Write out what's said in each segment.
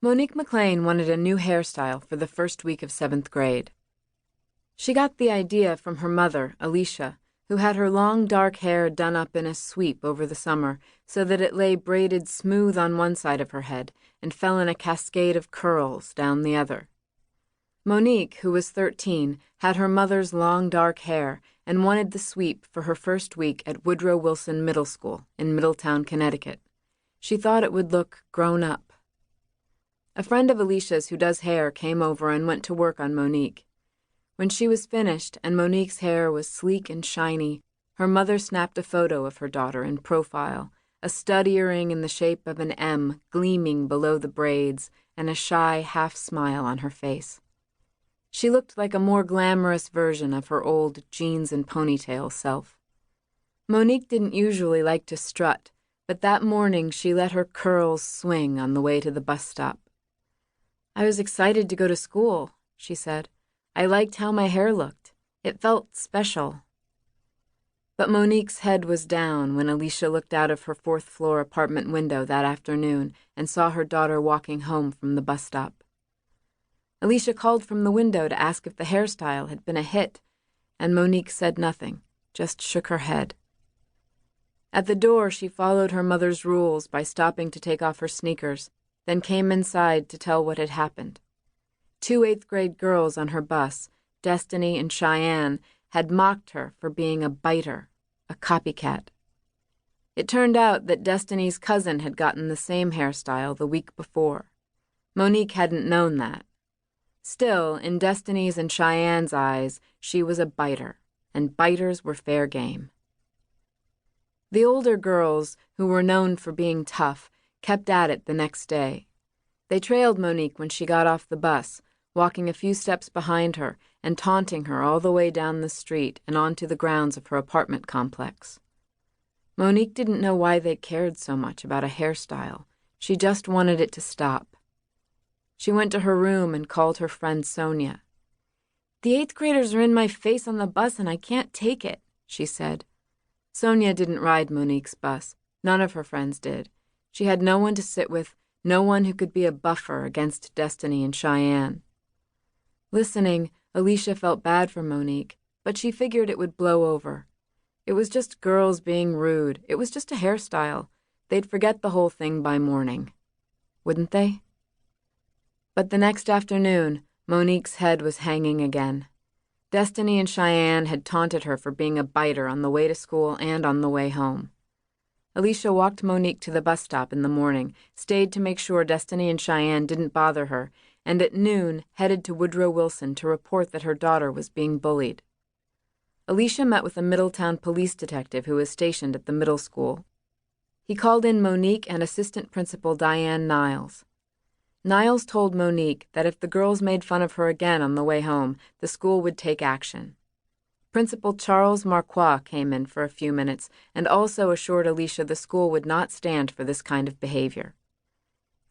Monique McLean wanted a new hairstyle for the first week of 7th grade. She got the idea from her mother, Alicia, who had her long dark hair done up in a sweep over the summer so that it lay braided smooth on one side of her head and fell in a cascade of curls down the other. Monique, who was 13, had her mother's long dark hair and wanted the sweep for her first week at Woodrow Wilson Middle School in Middletown, Connecticut. She thought it would look grown up. A friend of Alicia's who does hair came over and went to work on Monique. When she was finished and Monique's hair was sleek and shiny, her mother snapped a photo of her daughter in profile, a stud earring in the shape of an M gleaming below the braids and a shy half-smile on her face. She looked like a more glamorous version of her old jeans and ponytail self. Monique didn't usually like to strut, but that morning she let her curls swing on the way to the bus stop. "I was excited to go to school," she said. "I liked how my hair looked. It felt special." But Monique's head was down when Alicia looked out of her 4th-floor apartment window that afternoon and saw her daughter walking home from the bus stop. Alicia called from the window to ask if the hairstyle had been a hit, and Monique said nothing, just shook her head. At the door, she followed her mother's rules by stopping to take off her sneakers, then came inside to tell what had happened. 2 8th-grade girls on her bus, Destiny and Cheyenne, had mocked her for being a biter, a copycat. It turned out that Destiny's cousin had gotten the same hairstyle the week before. Monique hadn't known that. Still, in Destiny's and Cheyenne's eyes, she was a biter, and biters were fair game. The older girls, who were known for being tough, kept at it the next day. They trailed Monique when she got off the bus, walking a few steps behind her and taunting her all the way down the street and onto the grounds of her apartment complex. Monique didn't know why they cared so much about a hairstyle. She just wanted it to stop. She went to her room and called her friend Sonia. "The 8th graders are in my face on the bus and I can't take it," she said. Sonia didn't ride Monique's bus. None of her friends did. She had no one to sit with, no one who could be a buffer against Destiny and Cheyenne. Listening, Alicia felt bad for Monique, but she figured it would blow over. It was just girls being rude. It was just a hairstyle. They'd forget the whole thing by morning. Wouldn't they? But the next afternoon, Monique's head was hanging again. Destiny and Cheyenne had taunted her for being a biter on the way to school and on the way home. Alicia walked Monique to the bus stop in the morning, stayed to make sure Destiny and Cheyenne didn't bother her, and at noon headed to Woodrow Wilson to report that her daughter was being bullied. Alicia met with a Middletown police detective who was stationed at the middle school. He called in Monique and Assistant Principal Diane Niles. Niles told Monique that if the girls made fun of her again on the way home, the school would take action. Principal Charles Marquois came in for a few minutes and also assured Alicia the school would not stand for this kind of behavior.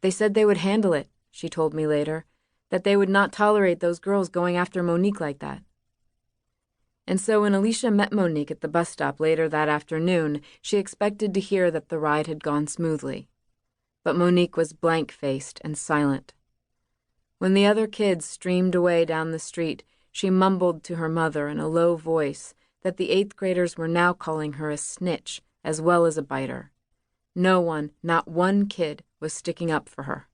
"They said they would handle it," she told me later, "that they would not tolerate those girls going after Monique like that." And so when Alicia met Monique at the bus stop later that afternoon, she expected to hear that the ride had gone smoothly. But Monique was blank-faced and silent. When the other kids streamed away down the street, she mumbled to her mother in a low voice that the 8th graders were now calling her a snitch as well as a biter. No one, not one kid, was sticking up for her.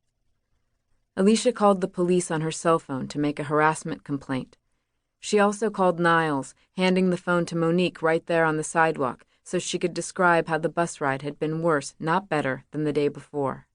Alicia called the police on her cell phone to make a harassment complaint. She also called Niles, handing the phone to Monique right there on the sidewalk so she could describe how the bus ride had been worse, not better, than the day before.